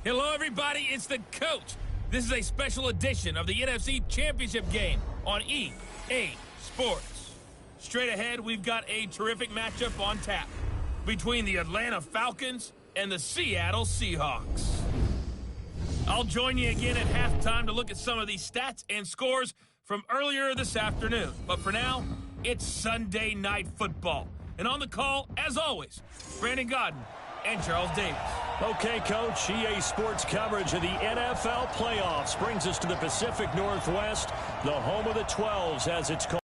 Hello, everybody. It's the coach. This is a special edition of the NFC Championship game on EA Sports. Straight ahead, we've got a terrific matchup on tap between the Atlanta Falcons and the Seattle Seahawks. I'll join you again at halftime to look at some of these stats and scores from earlier this afternoon. But for now, it's Sunday Night Football. And on the call, as always, Brandon Godden and Charles Davis. Okay, Coach, EA Sports coverage of the NFL playoffs brings us to the Pacific Northwest, the home of the 12s as it's called.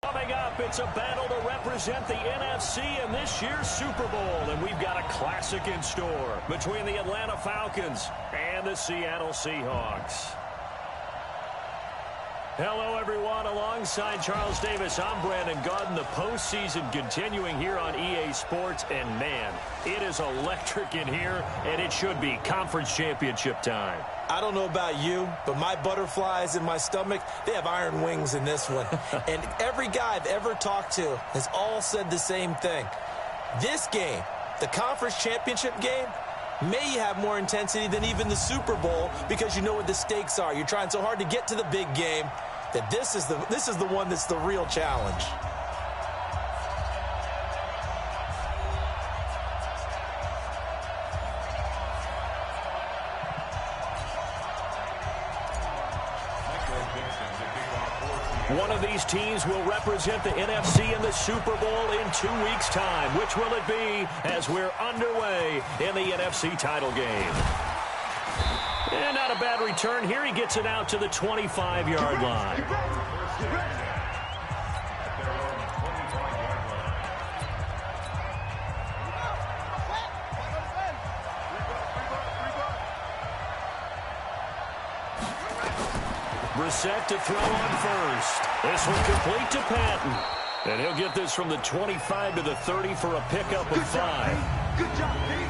Coming up, it's a battle to represent the NFC in this year's Super Bowl, and we've got a classic in store between the Atlanta Falcons and the Seattle Seahawks. Hello, everyone. Alongside Charles Davis, I'm Brandon Godden. The postseason continuing here on EA Sports, and man, it is electric in here, and it should be conference championship time. I don't know about you, but my butterflies in my stomach, they have iron wings in this one. And every guy I've ever talked to has all said the same thing. This game, the conference championship game, may have more intensity than even the Super Bowl because you know what the stakes are. You're trying so hard to get to the big game that this is the one that's the real challenge. One of these teams will represent the NFC in the Super Bowl in 2 weeks' time. Which will it be as we're underway in the NFC title game? And not a bad return here. He gets it out to the 25-yard line. Brissett to throw on first. This one complete to Patton. And he'll get this from the 25 to the 30 for a pickup of 5. Good job, Pete.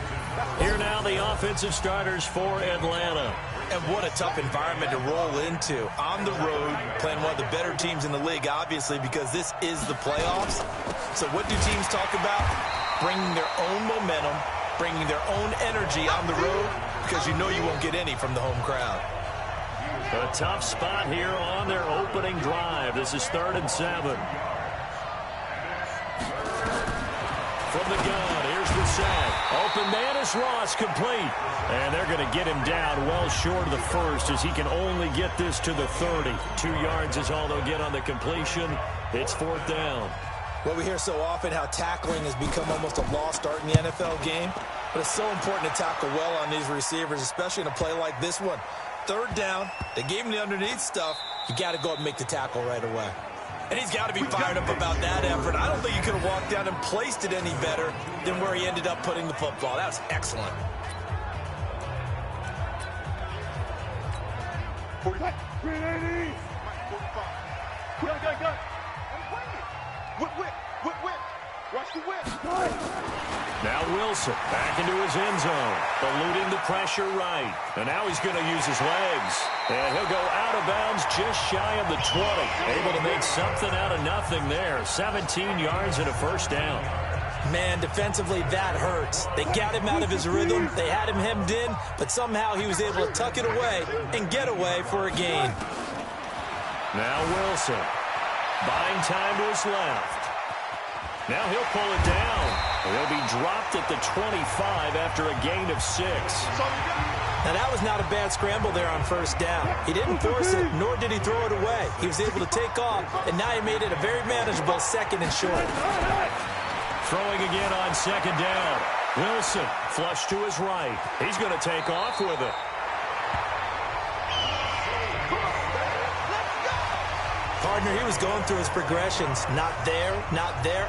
Here now the offensive starters for Atlanta. And what a tough environment to roll into. On the road, playing one of the better teams in the league, obviously, because this is the playoffs. So what do teams talk about? Bringing their own momentum, bringing their own energy on the road, because you know you won't get any from the home crowd. A tough spot here on their opening drive. This is 3rd and 7. From the gun, here's the sack. Open man is Ross, complete. And they're going to get him down well short of the first as he can only get this to the 30. 2 yards is all they'll get on the completion. It's 4th down. Well, we hear so often how tackling has become almost a lost art in the NFL game. But it's so important to tackle well on these receivers, especially in a play like this one. 3rd down, they gave him the underneath stuff. You got to go up and make the tackle right away. And he's got to be fired up about that effort. I don't think he could have walked down and placed it any better than where he ended up putting the football. That was excellent. 45. 380. 45. Go. Whip. Watch the whip. Now Wilson back into his end zone, eluding the pressure right. And now he's going to use his legs. And he'll go out of bounds just shy of the 20. Able to make something out of nothing there. 17 yards and a 1st down. Man, defensively, that hurts. They got him out of his rhythm. They had him hemmed in, but somehow he was able to tuck it away and get away for a gain. Now Wilson buying time to his left. Now he'll pull it down. He'll be dropped at the 25 after a gain of 6. Now that was not a bad scramble there on 1st down. He didn't force it, nor did he throw it away. He was able to take off, and now he made it a very manageable 2nd and short. Throwing again on 2nd down. Wilson flush to his right. He's going to take off with it. Partner, he was going through his progressions. Not there.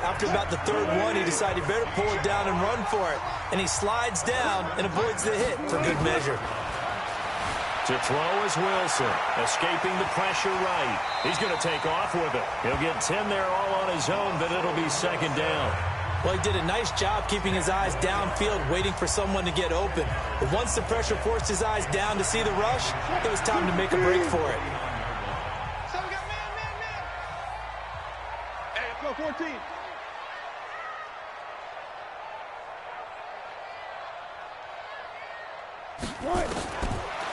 After about the 3rd one, he decided he better pull it down and run for it. And he slides down and avoids the hit for good measure. To throw is Wilson, escaping the pressure right. He's going to take off with it. He'll get 10 there all on his own, but it'll be 2nd down. Well, he did a nice job keeping his eyes downfield, waiting for someone to get open. But once the pressure forced his eyes down to see the rush, it was time to make a break for it. So we got man. Hey, let's go 14.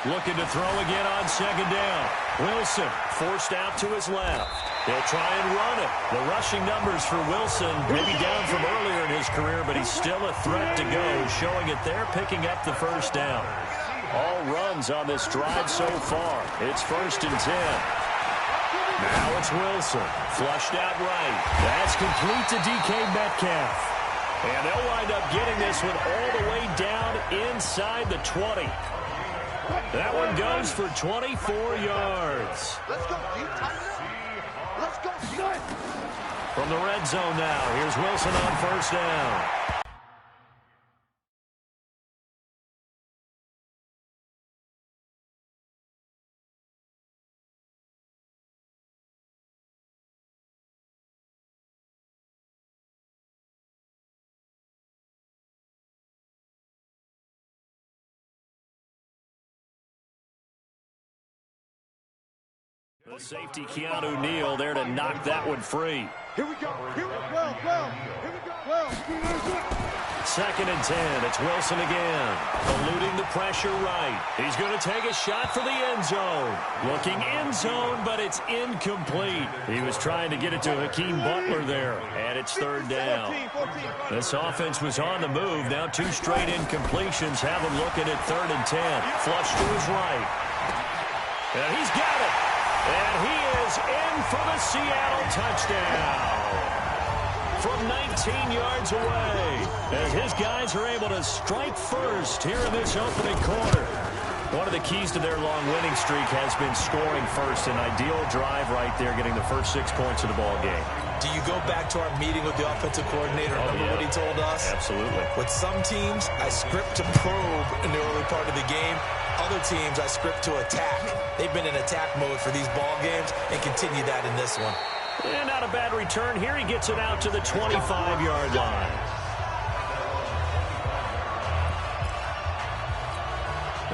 Looking to throw again on second down. Wilson forced out to his left. He'll try and run it. The rushing numbers for Wilson maybe down from earlier in his career, but he's still a threat to go, showing it there, picking up the first down. All runs on this drive so far. It's 1st and 10. Now it's Wilson. Flushed out right. That's complete to DK Metcalf. And they'll wind up getting this one all the way down inside the 20. That one goes for 24 yards. Let's go, deep, tighten up. Let's go, son. From the red zone now, here's Wilson on 1st down. The safety, Keanu Neal, there to knock that one free. Here we go. Here we go. Well. Here we go. Well. 2nd and 10. It's Wilson again. Eluding the pressure right. He's going to take a shot for the end zone. Looking end zone, but it's incomplete. He was trying to get it to Hakeem Butler there, and it's 3rd down. 14. This offense was on the move. Now 2 straight incompletions have him looking at 3rd and 10. Flush to his right. And he's got it. And he is in for the Seattle touchdown from 19 yards away as his guys are able to strike first here in this opening quarter. One of the keys to their long winning streak has been scoring first. An ideal drive right there, getting the first 6 points of the ball game. Do you go back to our meeting with the offensive coordinator? Remember what he told us? Absolutely. With some teams, I script to probe in the early part of the game. Other teams, I script to attack. They've been in attack mode for these ball games and continue that in this one. And not a bad return here. He gets it out to the 25-yard line.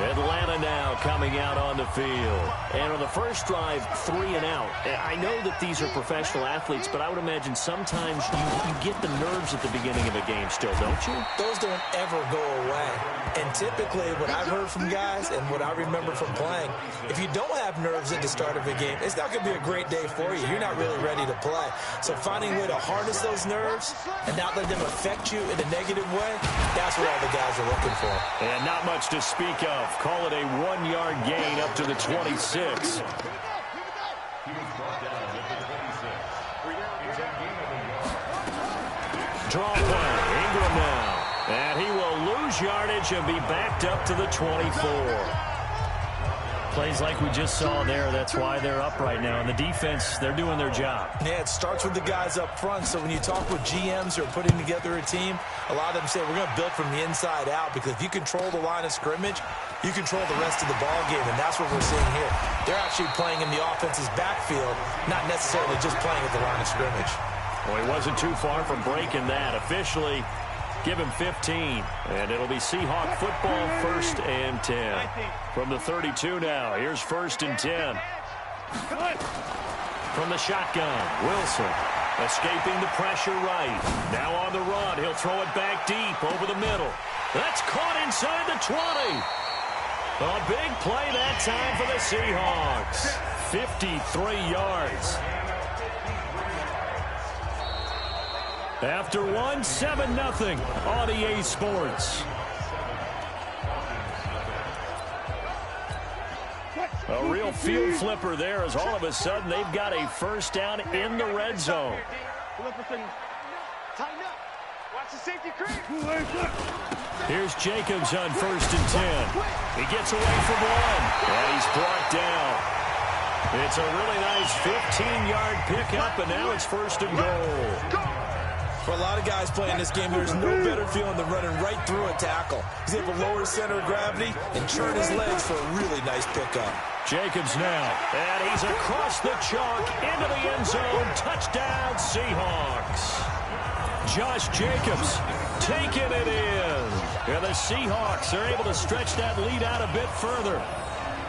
Atlanta now coming out on the field. And on the first drive, 3 and out. I know that these are professional athletes, but I would imagine sometimes you get the nerves at the beginning of a game still, don't you? Those don't ever go away. And typically, what I've heard from guys and what I remember from playing, if you don't have nerves at the start of a game, it's not going to be a great day for you. You're not really ready to play. So finding a way to harness those nerves and not let them affect you in a negative way, that's what all the guys are looking for. And not much to speak of. Call it a 1-yard gain up to the 26. Draw play. Ingram now. And he will lose yardage and be backed up to the 24. Plays like we just saw there. That's why they're up right now. And the defense, they're doing their job. Yeah, it starts with the guys up front. So when you talk with GMs who are putting together a team, a lot of them say we're going to build from the inside out, because if you control the line of scrimmage, you control the rest of the ball game, and that's what we're seeing here. They're actually playing in the offense's backfield, not necessarily just playing at the line of scrimmage. Well, he wasn't too far from breaking that. Officially, give him 15, and it'll be Seahawk football, 1st and 10. From the 32 now, here's 1st and 10. From the shotgun, Wilson escaping the pressure right. Now on the run, he'll throw it back deep over the middle. That's caught inside the 20. A big play that time for the Seahawks. 53 yards. After one, 7-0 on EA Sports. A real field flipper there, as all of a sudden they've got a first down in the red zone. Tighten up. Watch the safety creep. Here's Jacobs on 1st and 10. He gets away from one, and he's brought down. It's a really nice 15-yard pickup, and now it's 1st and goal. For a lot of guys playing this game, there's no better feeling than running right through a tackle. He's able to lower his center of gravity and turn his legs for a really nice pickup. Jacobs now, and he's across the chalk into the end zone. Touchdown, Seahawks. Josh Jacobs taking it in. And the Seahawks are able to stretch that lead out a bit further.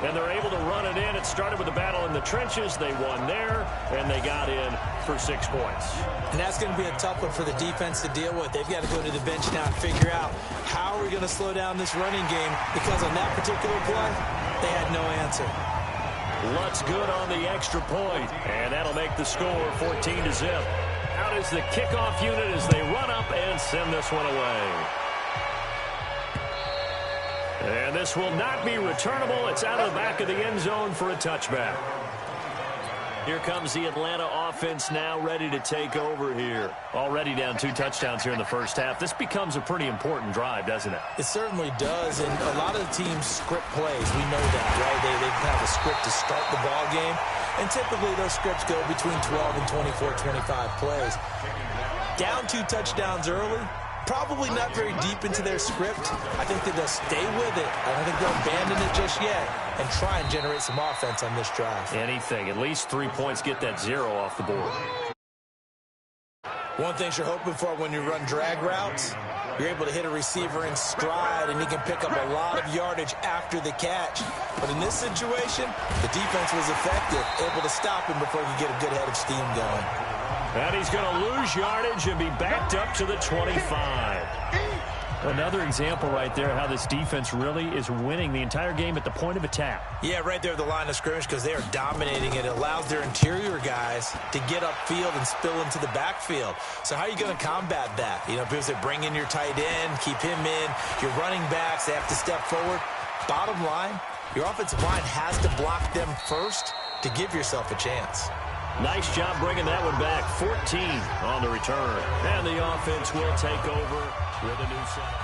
And they're able to run it in. It started with a battle in the trenches. They won there, and they got in for 6 points. And that's going to be a tough one for the defense to deal with. They've got to go to the bench now and figure out how are we going to slow down this running game, because on that particular play, they had no answer. Lutz good on the extra point, and that'll make the score 14-0. Out is the kickoff unit as they run up and send this one away. And this will not be returnable. It's out of the back of the end zone for a touchback. Here comes the Atlanta offense now ready to take over here. Already down 2 touchdowns here in the first half. This becomes a pretty important drive, doesn't it? It certainly does, and a lot of the teams script plays. We know that, right? They have a script to start the ball game, and typically those scripts go between 12 and 24, 25 plays. Down 2 touchdowns early, probably not very deep into their script. I think that they'll stay with it. I don't think they'll abandon it just yet and try and generate some offense on this drive. Anything. At least 3 points, get that 0 off the board. One thing you're hoping for when you run drag routes, you're able to hit a receiver in stride, and he can pick up a lot of yardage after the catch. But in this situation, the defense was effective, able to stop him before he could get a good head of steam going. And he's going to lose yardage and be backed up to the 25. Another example right there how this defense really is winning the entire game at the point of attack. Yeah, right there at the line of scrimmage, because they are dominating it. It allows their interior guys to get upfield and spill into the backfield. So how are you going to combat that? You know, because they bring in your tight end, keep him in. Your running backs, they have to step forward. Bottom line, your offensive line has to block them first to give yourself a chance. Nice job bringing that one back. 14 on the return. And the offense will take over with a new set.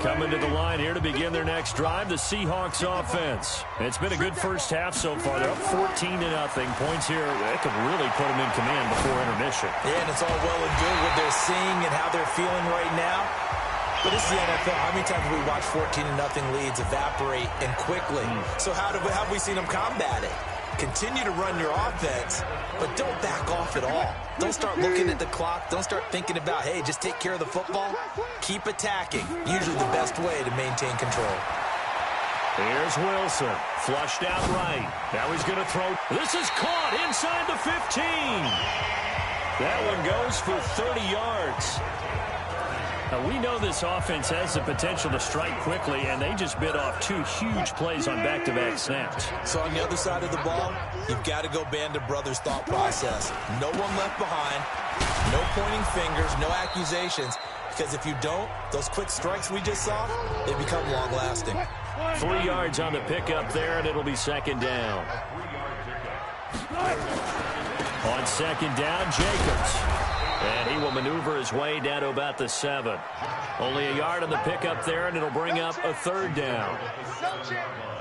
Coming to the line here to begin their next drive, the Seahawks offense. It's been a good first half so far. They're up 14-0. Points here, they could really put them in command before intermission. Yeah, and it's all well and good what they're seeing and how they're feeling right now. But this is the NFL. How many times have we watched 14-0 leads evaporate and quickly? So how have we seen them combat it? Continue to run your offense, but don't back off at all. Don't start looking at the clock. Don't start thinking about, hey, just take care of the football. Keep attacking. Usually the best way to maintain control. Here's Wilson. Flushed out right. Now he's going to throw. This is caught inside the 15. That one goes for 30 yards. Now, we know this offense has the potential to strike quickly, and they just bit off 2 huge plays on back-to-back snaps. So on the other side of the ball, you've got to go band of brothers thought process. No one left behind, no pointing fingers, no accusations, because if you don't, those quick strikes we just saw, they become long-lasting. 3 yards on the pickup there, and it'll be second down. On second down, Jacobs. And he will maneuver his way down to about the 7. Only a yard on the pickup there, and it'll bring up a 3rd down.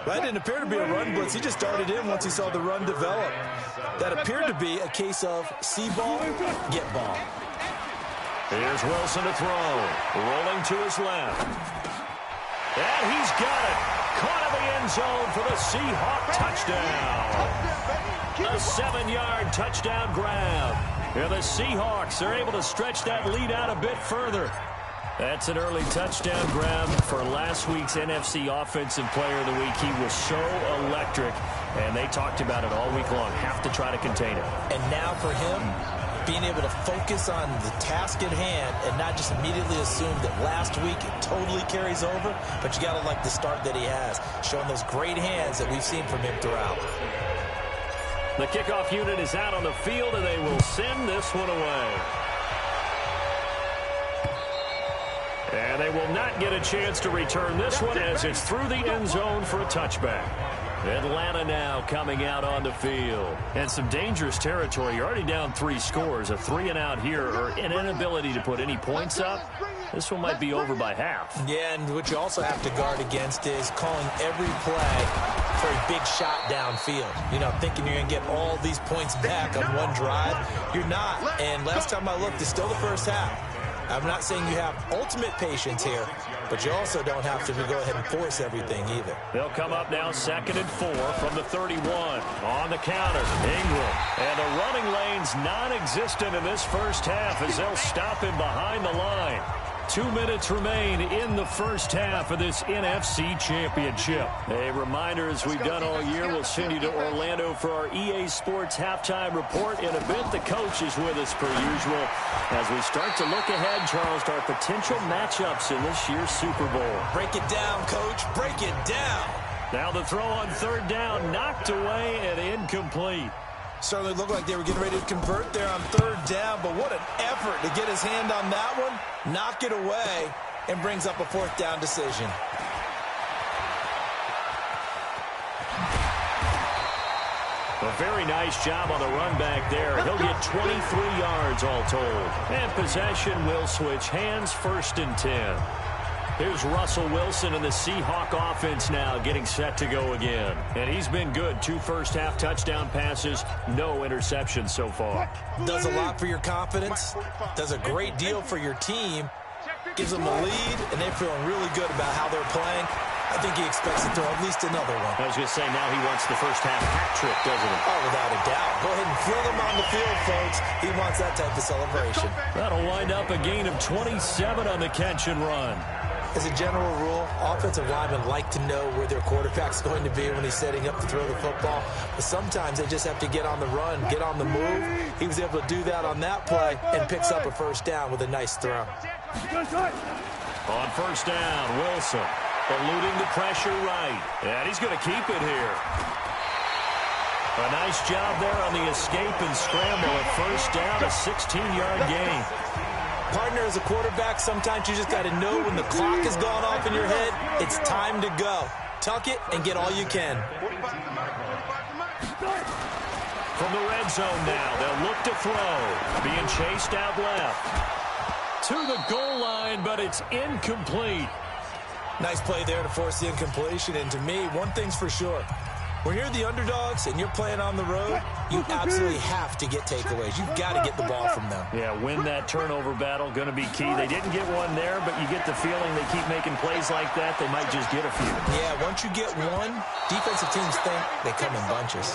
That didn't appear to be a run blitz. He just started in once he saw the run develop. That appeared to be a case of see ball, get ball. Here's Wilson to throw. Rolling to his left. And he's got it. Caught in the end zone for the Seahawk touchdown. A 7-yard touchdown grab. And the Seahawks are able to stretch that lead out a bit further. That's an early touchdown grab for last week's NFC Offensive Player of the Week. He was so electric, and they talked about it all week long. Have to try to contain it. And now for him, being able to focus on the task at hand and not just immediately assume that last week it totally carries over, but you got to like the start that he has, showing those great hands that we've seen from him throughout. The kickoff unit is out on the field, and they will send this one away. And they will not get a chance to return this one as it's through the end zone for a touchback. Atlanta now coming out on the field. And some dangerous territory. You're already down 3 scores. A 3-and-out here, or an inability to put any points up. This one might be over by half. Yeah, and what you also have to guard against is calling every play for a big shot downfield. You know, thinking you're going to get all these points back on one drive. You're not. And last time I looked, it's still the first half. I'm not saying you have ultimate patience here, but you also don't have to go ahead and force everything either. They'll come up now 2nd and 4 from the 31. On the counter, Ingram. And the running lane's non-existent in this first half as they'll stop him behind the line. 2 minutes remain in the first half of this NFC Championship. A reminder, as we've done all year, we'll send you to Orlando for our EA Sports halftime report. In a bit, the coach is with us per usual as we start to look ahead, Charles, to our potential matchups in this year's Super Bowl. Break it down, Coach. Break it down. Now the throw on third down, knocked away and incomplete. Certainly looked like they were getting ready to convert there on third down, but what an effort to get his hand on that one, knock it away, and brings up a fourth down decision. A very nice job on the run back there. He'll get 23 yards all told. And possession will switch hands, 1st and 10. Here's Russell Wilson and the Seahawk offense now getting set to go again. And he's been good. 2 first-half touchdown passes, no interceptions so far. Does a lot for your confidence, does a great deal for your team, gives them a lead, and they're feeling really good about how they're playing. I think he expects to throw at least another one. I was going to say, now he wants the first-half hat trick, doesn't he? Oh, without a doubt. Go ahead and fill him on the field, folks. He wants that type of celebration. That'll wind up a gain of 27 on the catch and run. As a general rule, offensive linemen like to know where their quarterback's going to be when he's setting up to throw the football. But sometimes they just have to get on the run, get on the move. He was able to do that on that play and picks up a first down with a nice throw. On first down, Wilson eluding the pressure right. And he's going to keep it here. A nice job there on the escape and scramble at first down, a 16-yard gain. Partner, as a quarterback, sometimes you just got to know when the clock has gone off in your head, it's time to go. Tuck it and get all you can. From the red zone now, they'll look to throw. Being chased out left. To the goal line, but it's incomplete. Nice play there to force the incompletion. And to me, one thing's for sure. When you're the underdogs and you're playing on the road, you absolutely have to get takeaways. You've got to get the ball from them. Yeah, win that turnover battle, going to be key. They didn't get one there, but you get the feeling they keep making plays like that, they might just get a few. Yeah, once you get one, defensive teams think they come in bunches.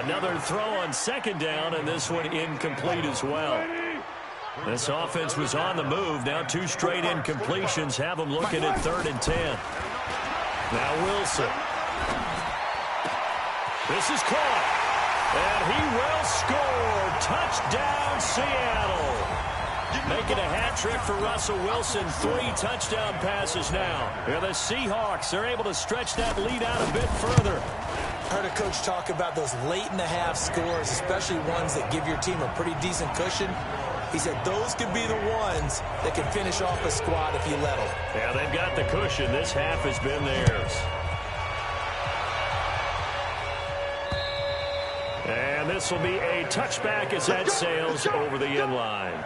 Another throw on second down, and this one incomplete as well. This offense was on the move. Now 2 straight incompletions have them looking at 3rd and 10. Now Wilson. This is caught, and he will score. Touchdown, Seattle. Making a hat trick for Russell Wilson. 3 touchdown passes now. And the Seahawks, they're able to stretch that lead out a bit further. I heard a coach talk about those late-in-the-half scores, especially ones that give your team a pretty decent cushion. He said those could be the ones that can finish off a squad if you let them. Yeah, they've got the cushion. This half has been theirs. And this will be a touchback as that sails over the end line.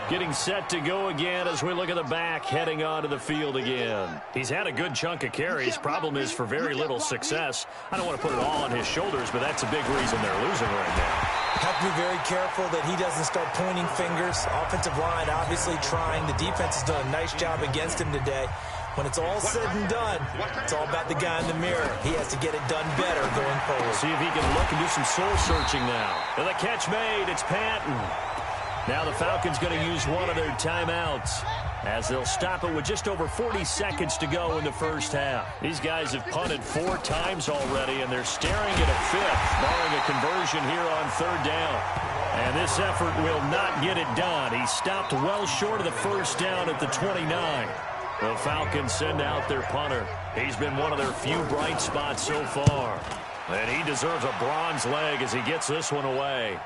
Getting set to go again as we look at the back heading onto the field again. He's had a good chunk of carries. Problem is for very little success. I don't want to put it all on his shoulders, but that's a big reason they're losing right now. Have to be very careful that he doesn't start pointing fingers. Offensive line obviously trying. The defense has done a nice job against him today. When it's all said and done, it's all about the guy in the mirror. He has to get it done better going forward. See if he can look and do some soul searching now. And the catch made. It's Patton. Now the Falcons going to use one of their timeouts as they'll stop it with just over 40 seconds to go in the first half. These guys have punted 4 times already, and they're staring at a 5th, barring a conversion here on 3rd down. And this effort will not get it done. He stopped well short of the first down at the 29. The Falcons send out their punter. He's been one of their few bright spots so far. And he deserves a bronze leg as he gets this one away.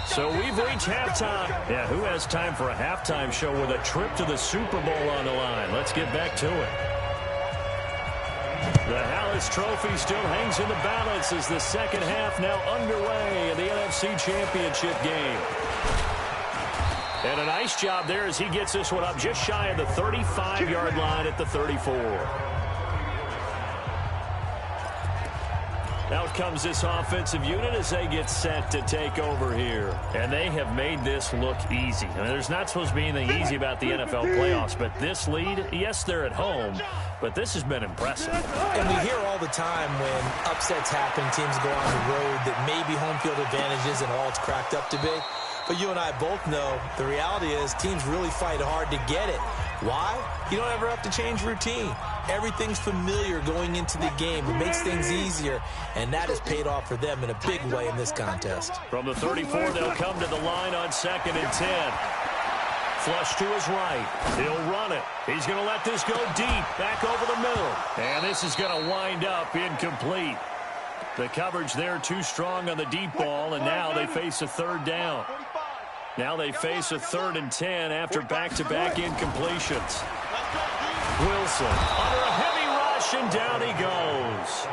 So we've reached halftime. Yeah, who has time for a halftime show with a trip to the Super Bowl on the line? Let's get back to it. The Hallis Trophy still hangs in the balance as the second half now underway in the NFC Championship game. And a nice job there as he gets this one up just shy of the 35-yard line at the 34. Out comes this offensive unit as they get set to take over here. And they have made this look easy. I mean, there's not supposed to be anything easy about the NFL playoffs, but this lead, yes, they're at home, but this has been impressive. And we hear all the time when upsets happen, teams go on the road, that maybe home field advantage isn't all it's cracked up to be. But you and I both know the reality is teams really fight hard to get it. Why? You don't ever have to change routine. Everything's familiar going into the game. It makes things easier, and that has paid off for them in a big way in this contest. From the 34, they'll come to the line on 2nd and 10. Flush to his right. He'll run it. He's going to let this go deep, back over the middle. And this is going to wind up incomplete. The coverage there too strong on the deep ball, and now they face a 3rd down. Now they face a 3rd and 10 after back-to-back incompletions. Wilson under a heavy rush, and down he goes.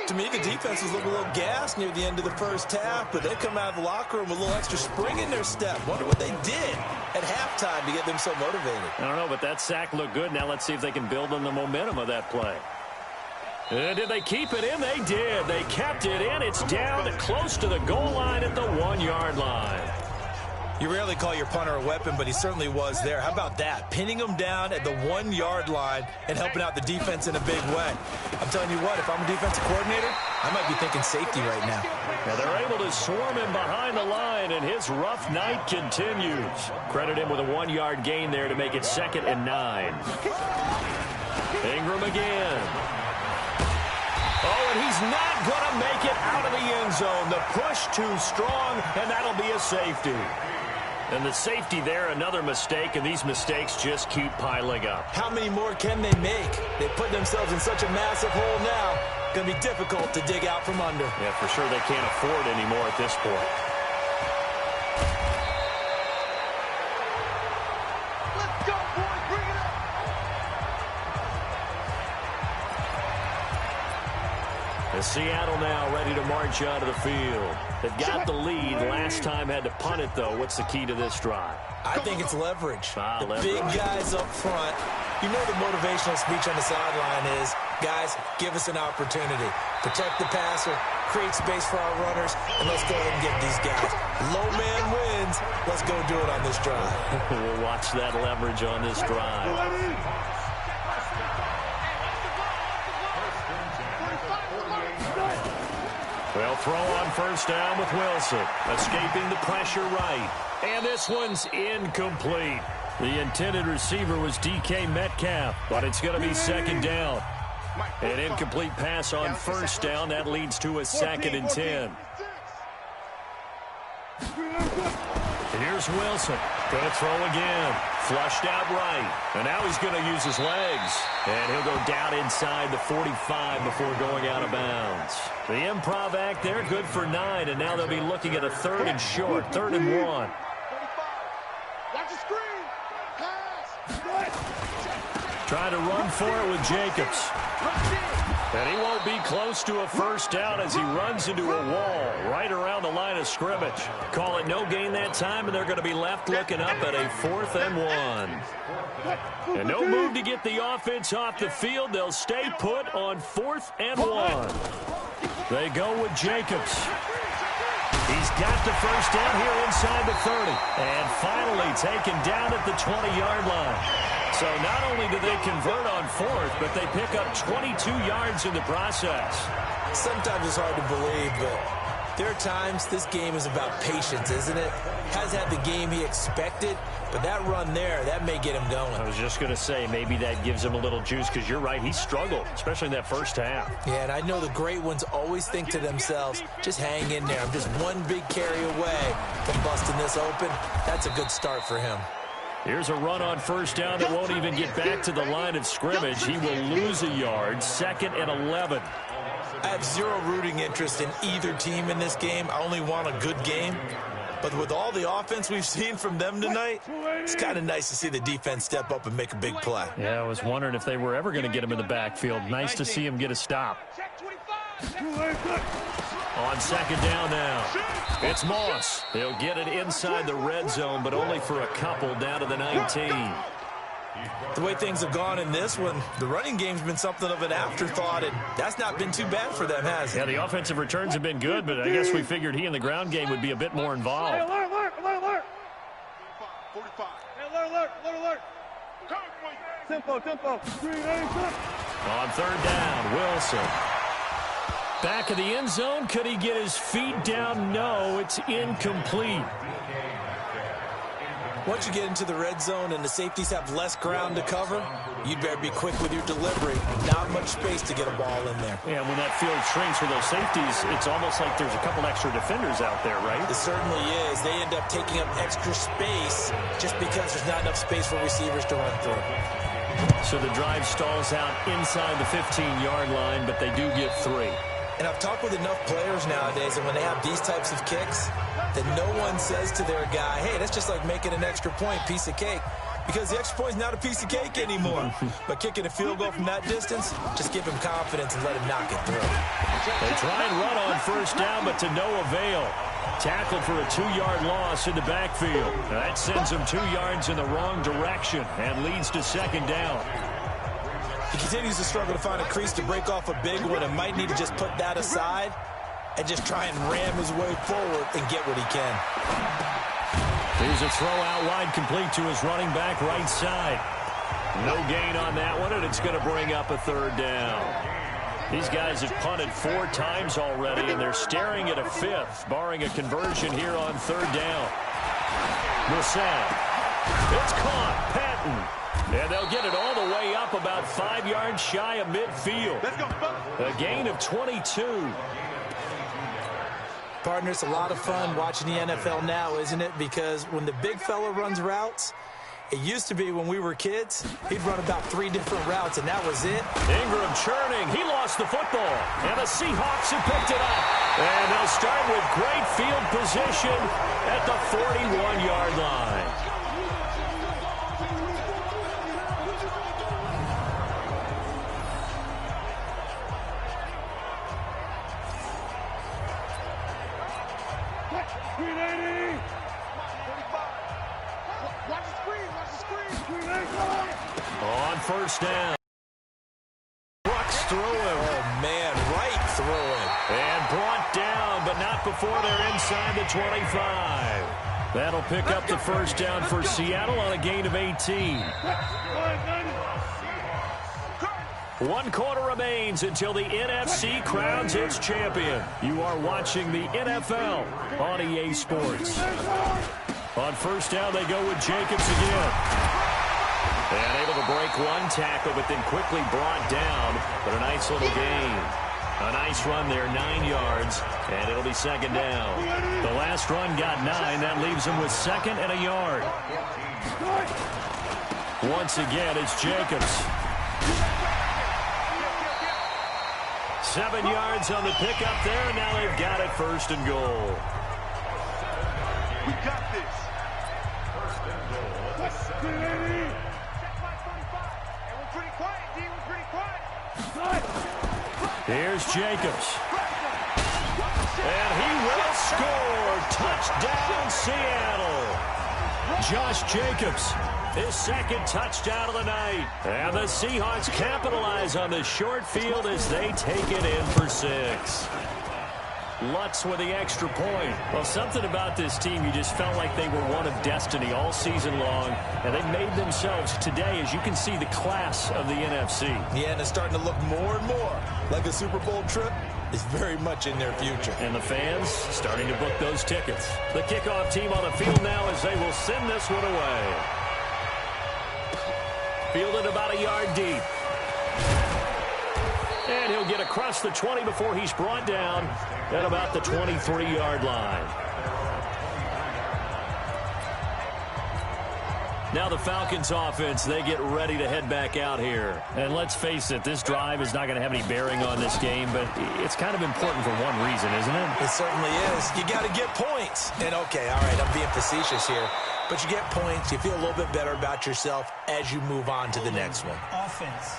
To me, the defense was looking a little gassed near the end of the first half, but they come out of the locker room with a little extra spring in their step. Wonder what they did at halftime to get them so motivated. I don't know, but that sack looked good. Now let's see if they can build on the momentum of that play. Did they keep it in? They did. They kept it in. It's down close to the goal line at the 1-yard line. You rarely call your punter a weapon, but he certainly was there. How about that? Pinning him down at the 1-yard line and helping out the defense in a big way. I'm telling you what, if I'm a defensive coordinator, I might be thinking safety right now. Now they're able to swarm him behind the line, and his rough night continues. Credit him with a 1-yard gain there to make it 2nd and 9. Ingram again. Oh, and he's not going to make it out of the end zone. The push too strong, and that'll be a safety. And the safety there, another mistake, and these mistakes just keep piling up. How many more can they make? They put themselves in such a massive hole now. Going to be difficult to dig out from under. Yeah, for sure they can't afford any more at this point. Let's go, boys. Bring it up. And Seattle now ready to march out of the field. They've got the lead. Last time had to punt it, though. What's the key to this drive? I think it's leverage. The Leverage. big guys up front. You know the motivational speech on the sideline is, guys, give us an opportunity. Protect the passer, create space for our runners, and let's go ahead and get these guys. Low man wins. Let's go do it on this drive. We'll watch that leverage on this drive. They'll throw on 1st down with Wilson. Escaping the pressure right. And this one's incomplete. The intended receiver was DK Metcalf, but it's going to be 2nd down. An incomplete pass on 1st down. That leads to a 2nd and 10. And here's Wilson. Going to throw again. Flushed out right. And now he's going to use his legs. And he'll go down inside the 45 before going out of bounds. The improv act there, good for 9. And now they'll be looking at a 3rd and short. 3rd and 1. Watch the screen. Pass. Trying to run for it with Jacobs. And he won't be close to a 1st down as he runs into a wall right around the line of scrimmage. Call it no gain that time, and they're going to be left looking up at a 4th and 1. And no move to get the offense off the field. They'll stay put on 4th and 1. They go with Jacobs. He's got the 1st down here inside the 30. And finally taken down at the 20-yard line. So not only do they convert on 4th, but they pick up 22 yards in the process. Sometimes it's hard to believe, but there are times this game is about patience, isn't it? Has had the game he expected, but that run there, that may get him going. I was just going to say, maybe that gives him a little juice, because you're right, he struggled, especially in that 1st half. Yeah, and I know the great ones always think to themselves, just hang in there. I'm just one big carry away from busting this open. That's a good start for him. Here's a run on 1st down that won't even get back to the line of scrimmage. He will lose a yard, 2nd and 11. I have zero rooting interest in either team in this game. I only want a good game. But with all the offense we've seen from them tonight, it's kind of nice to see the defense step up and make a big play. Yeah, I was wondering if they were ever going to get him in the backfield. Nice to see him get a stop. On 2nd down now, it's Moss. He'll get it inside the red zone, but only for a couple down to the 19. The way things have gone in this one, the running game's been something of an afterthought, and that's not been too bad for them, has it? Yeah, the offensive returns have been good, but I guess we figured he in the ground game would be a bit more involved. Hey, alert. 45. Hey, alert. Tempo. On third down, Wilson. Back of the end zone. Could he get his feet down? No, it's incomplete. Once you get into the red zone and the safeties have less ground to cover, you'd better be quick with your delivery. Not much space to get a ball in there. Yeah, when that field shrinks for those safeties, it's almost like there's a couple extra defenders out there, right? It certainly is. They end up taking up extra space just because there's not enough space for receivers to run through. So the drive stalls out inside the 15-yard line, but they do get 3. And I've talked with enough players nowadays, and when they have these types of kicks, that no one says to their guy, hey, that's just like making an extra point, piece of cake. Because the extra point is not a piece of cake anymore. But kicking a field goal from that distance, just give him confidence and let him knock it through. They try and run on first down, but to no avail. Tackled for a 2-yard loss in the backfield. That sends him 2 yards in the wrong direction and leads to second down. He continues to struggle to find a crease to break off a big one and might need to just put that aside and just try and ram his way forward and get what he can. Here's a throw out wide, complete to his running back right side. No gain on that one, and it's going to bring up a third down. These guys have punted 4 times already, and they're staring at a 5th, barring a conversion here on third down. Brissett. It's caught. Patton. And they'll get it all the way up about 5 yards shy of midfield. A gain of 22. Partner, it's a lot of fun watching the NFL now, isn't it? Because when the big fella runs routes, it used to be when we were kids, he'd run about 3 different routes, and that was it. Ingram churning. He lost the football. And the Seahawks have picked it up. And they'll start with great field position at the 41-yard line. On first down. Trucks through him. Oh, man, right through him. And brought down, but not before they're inside the 25. That'll pick up the first down for Seattle on a gain of 18. 1 quarter remains until the NFC crowns its champion. You are watching the NFL on EA Sports. On first down, they go with Jacobs again. And able to break 1 tackle, but then quickly brought down. But a nice little gain. A nice run there, 9 yards, and it'll be second down. The last run got 9. That leaves him with 2nd and a yard. Once again, it's Jacobs. 7 yards on the pickup there, and now they've got it 1st and goal. We got this. Here's Jacobs. And he will score. Touchdown, Seattle. Josh Jacobs, his 2nd touchdown of the night. And the Seahawks capitalize on the short field as they take it in for 6. Lutz with the extra point. Well, something about this team, you just felt like they were one of destiny all season long, and they made themselves today, as you can see, the class of the NFC. Yeah, and it's starting to look more and more like a Super Bowl trip is very much in their future. And the fans starting to book those tickets. The kickoff team on the field now as they will send this one away. Fielded about a yard deep. And he'll get across the 20 before he's brought down at about the 23-yard line. Now the Falcons offense, they get ready to head back out here. And let's face it, this drive is not going to have any bearing on this game, but it's kind of important for one reason, isn't it? It certainly is. You got to get points. And okay, all right, I'm being facetious here. But you get points, you feel a little bit better about yourself as you move on to the next one. Offense.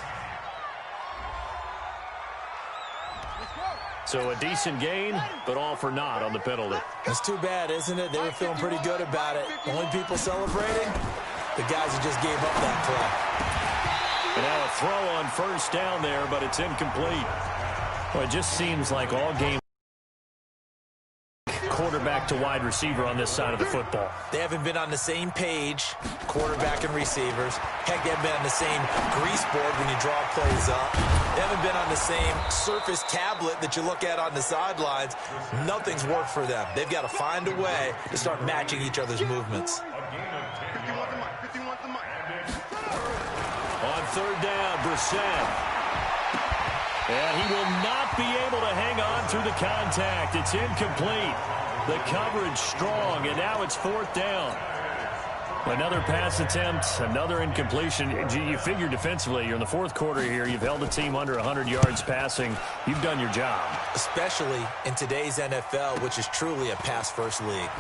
So a decent gain, but all for naught on the penalty. It's too bad, isn't it? They were feeling pretty good about it. Only people celebrating, the guys who just gave up that play. And now a throw on first down there, but it's incomplete. Well, it just seems like all game quarterback to wide receiver on this side of the football. They haven't been on the same page, quarterback and receivers. Heck, they haven't been on the same grease board when you draw plays up. They haven't been on the same Surface tablet that you look at on the sidelines. Nothing's worked for them. They've got to find a way to start matching each other's movements. On third down, Brissett. And he will not be able to hang on through the contact. It's incomplete. The coverage strong, and now it's fourth down. Another pass attempt, another incompletion. You figure defensively, you're in the fourth quarter here. You've held the team under 100 yards passing. You've done your job. Especially in today's NFL, which is truly a pass-first league.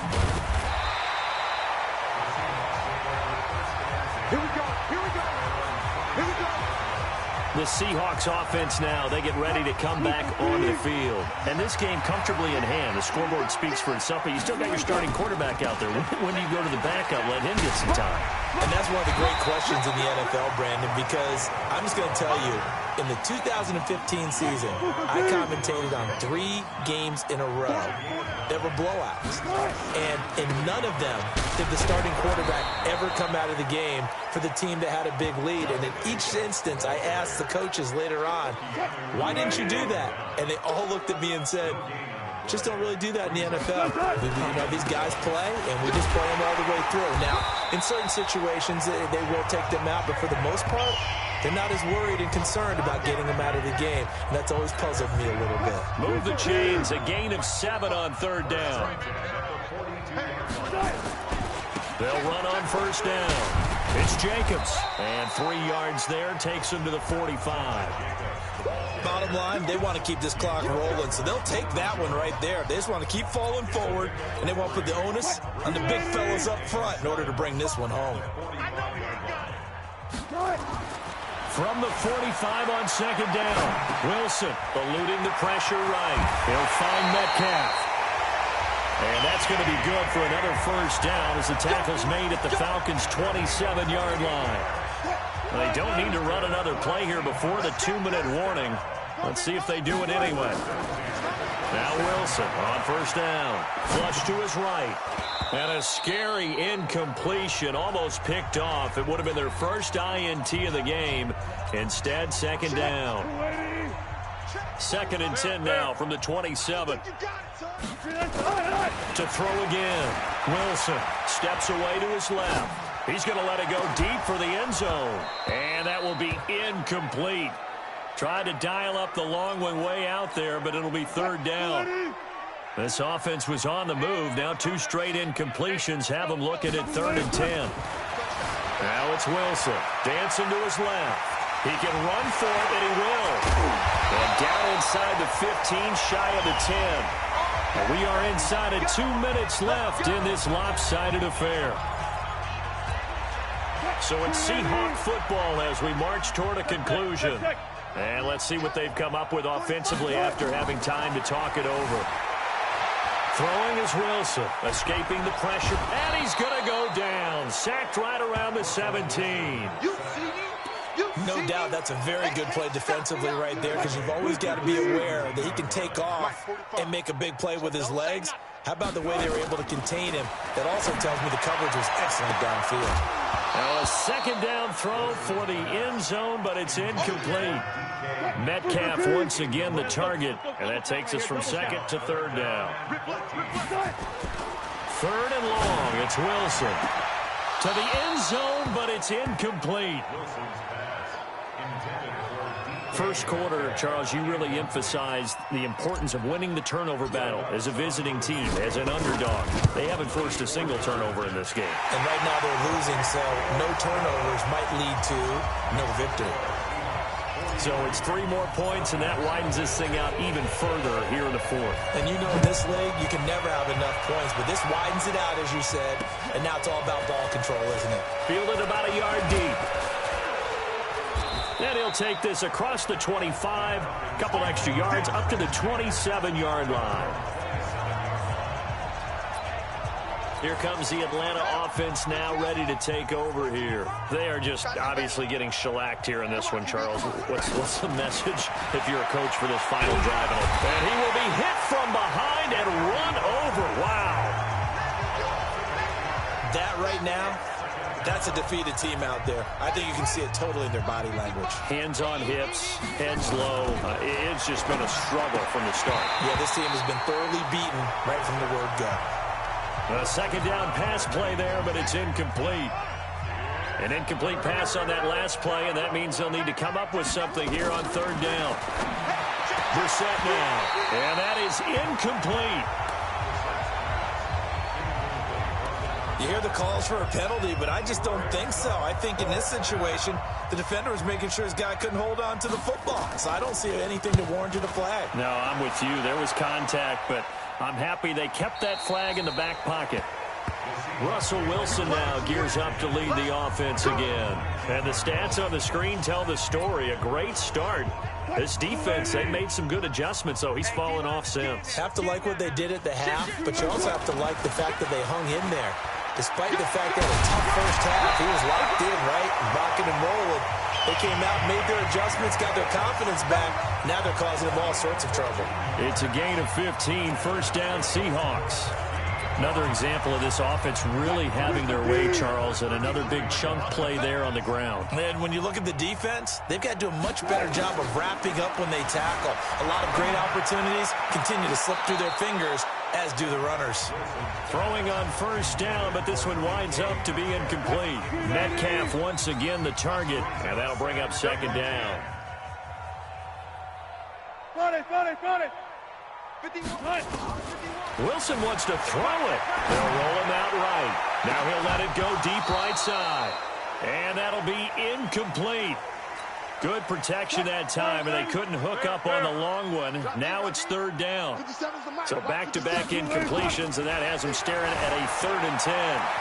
Here we go. Here we go. Here we go. The Seahawks offense now, they get ready to come back onto the field. And this game comfortably in hand. The scoreboard speaks for itself, but you still got your starting quarterback out there. When do you go to the backup, let him get some time? And that's one of the great questions in the NFL, Brandon, because I'm just going to tell you, in the 2015 season, I commentated on 3 games in a row that were blowouts. And in none of them did the starting quarterback ever come out of the game for the team that had a big lead. And in each instance, I asked the coaches later on, why didn't you do that? And they all looked at me and said, just don't really do that in the NFL. These guys play, and we just play them all the way through. Now, in certain situations, they will take them out, but for the most part, they're not as worried and concerned about getting them out of the game. And that's always puzzled me a little bit. Move the chains, a gain of 7 on third down. They'll run on first down. It's Jacobs. And 3 yards there, takes him to the 45. Bottom line, they want to keep this clock rolling, so they'll take that one right there. They just want to keep falling forward, and they want to put the onus on the big fellas up front in order to bring this one home. From the 45 on second down, Wilson eluding the pressure right. He'll find Metcalf. And that's going to be good for another first down as the tackle's made at the Falcons' 27-yard line. They don't need to run another play here before the 2-minute warning. Let's see if they do it anyway. Now Wilson on first down. Flush to his right. And a scary incompletion, almost picked off. It would have been their first INT of the game. Instead, second down. 2nd and 10 now from the 27. To throw again. Wilson steps away to his left. He's going to let it go deep for the end zone. And that will be incomplete. Tried to dial up the long one way out there, but it'll be third down. This offense was on the move. Now 2 straight incompletions have them looking at 3rd and 10. Now it's Wilson dancing to his left. He can run for it, and he will. And down inside the 15, shy of the 10. And we are inside of 2 minutes left in this lopsided affair. So it's Seahawk football as we march toward a conclusion. And let's see what they've come up with offensively after having time to talk it over. Throwing is Wilson, escaping the pressure, and he's going to go down. Sacked right around the 17. No doubt that's a very good play defensively right there, because you've always got to be aware that he can take off and make a big play with his legs. How about the way they were able to contain him? That also tells me the coverage was excellent downfield. Now a second down throw for the end zone, but it's incomplete. Metcalf once again the target, and that takes us from 2nd to 3rd down. 3rd and long, it's Wilson. To the end zone, but it's incomplete. First quarter, Charles, you really emphasized the importance of winning the turnover battle as a visiting team, as an underdog. They haven't forced a single turnover in this game. And right now they're losing, so no turnovers might lead to no victory. So it's 3 more points, and that widens this thing out even further here in the 4th. And you know in this league, you can never have enough points, but this widens it out, as you said, and now it's all about ball control, isn't it? Fielded about a yard deep. And he'll take this across the 25, a couple extra yards, up to the 27-yard line. Here comes the Atlanta offense now ready to take over here. They are just obviously getting shellacked here in this one, Charles. What's the message if you're a coach for this final drive? And he will be hit from behind and run over. Wow. That right now, that's a defeated team out there. I think you can see it totally in their body language. Hands on hips, heads low. It's just been a struggle from the start. Yeah, this team has been thoroughly beaten right from the word go. A second down pass play there, but it's incomplete. An incomplete pass on that last play, and that means they'll need to come up with something here on third down. Brissett now, and that is incomplete. You hear the calls for a penalty, but I just don't think so. I think in this situation, the defender was making sure his guy couldn't hold on to the football. So I don't see anything to warrant a flag. No, I'm with you. There was contact, but I'm happy they kept that flag in the back pocket. Russell Wilson now gears up to lead the offense again. And the stats on the screen tell the story. A great start. This defense, they made some good adjustments, so he's fallen off since. Have to like what they did at the half, but you also have to like the fact that they hung in there. Despite the fact they had a tough first half, he was locked in, right, rocking and rolling. They came out, made their adjustments, got their confidence back. Now they're causing them all sorts of trouble. It's a gain of 15, first down Seahawks. Another example of this offense really having their way, Charles, and another big chunk play there on the ground. And when you look at the defense, they've got to do a much better job of wrapping up when they tackle. A lot of great opportunities continue to slip through their fingers, as do the runners. Throwing on first down, but this one winds up to be incomplete. Metcalf once again the target, and that'll bring up second down. Front it. 51. Wilson wants to throw it. They'll roll him out right. Now he'll let it go deep right side. And that'll be incomplete. Good protection that time, and they couldn't hook up on the long one. Now it's third down. So back-to-back incompletions, and that has him staring at a 3rd and 10.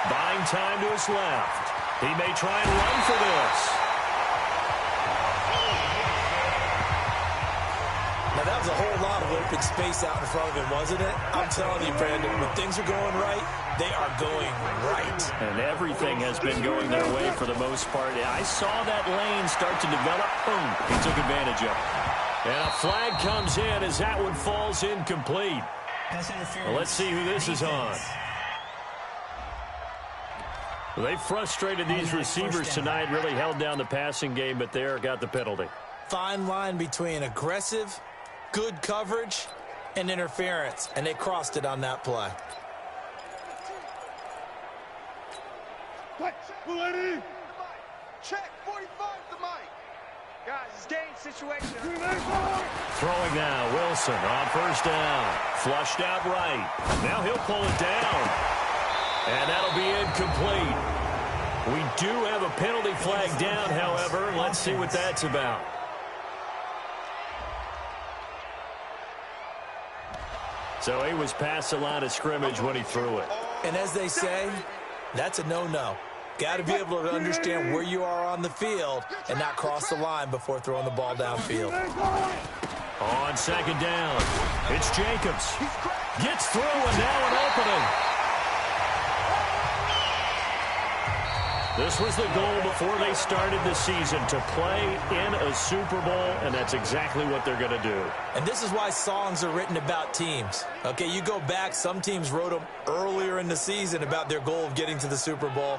Buying time to his left. He may try and run for this. Now, that was a whole lot of open space out in front of him, wasn't it? I'm telling you, Brandon, when things are going right, they are going right. And everything has been going their way for the most part. I saw that lane start to develop. Boom. He took advantage of it. And a flag comes in as that one falls incomplete. Well, let's see who this is on. Well, they frustrated these receivers tonight, really held down the passing game, but there got the penalty. Fine line between aggressive, good coverage, and interference, and they crossed it on that play. Check 45 the mic. Guys, it's game situation. Throwing now, Wilson on first down. Flushed out right. Now he'll pull it down. And that'll be incomplete. We do have a penalty flag down, however. Let's see what that's about. So he was past the line of scrimmage when he threw it. And as they say, that's a no-no. Got to be able to understand where you are on the field and not cross the line before throwing the ball downfield. On second down, it's Jacobs. Gets through and now an opening. This was the goal before they started the season, to play in a Super Bowl, and that's exactly what they're going to do. And this is why songs are written about teams. Okay, you go back, some teams wrote them earlier in the season about their goal of getting to the Super Bowl.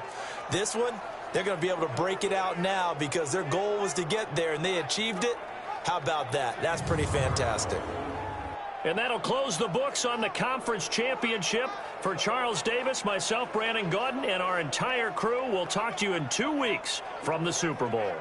This one, they're going to be able to break it out now because their goal was to get there, and they achieved it. How about that? That's pretty fantastic. And that'll close the books on the conference championship. For Charles Davis, myself, Brandon Gaudin, and our entire crew, we'll talk to you in 2 weeks from the Super Bowl.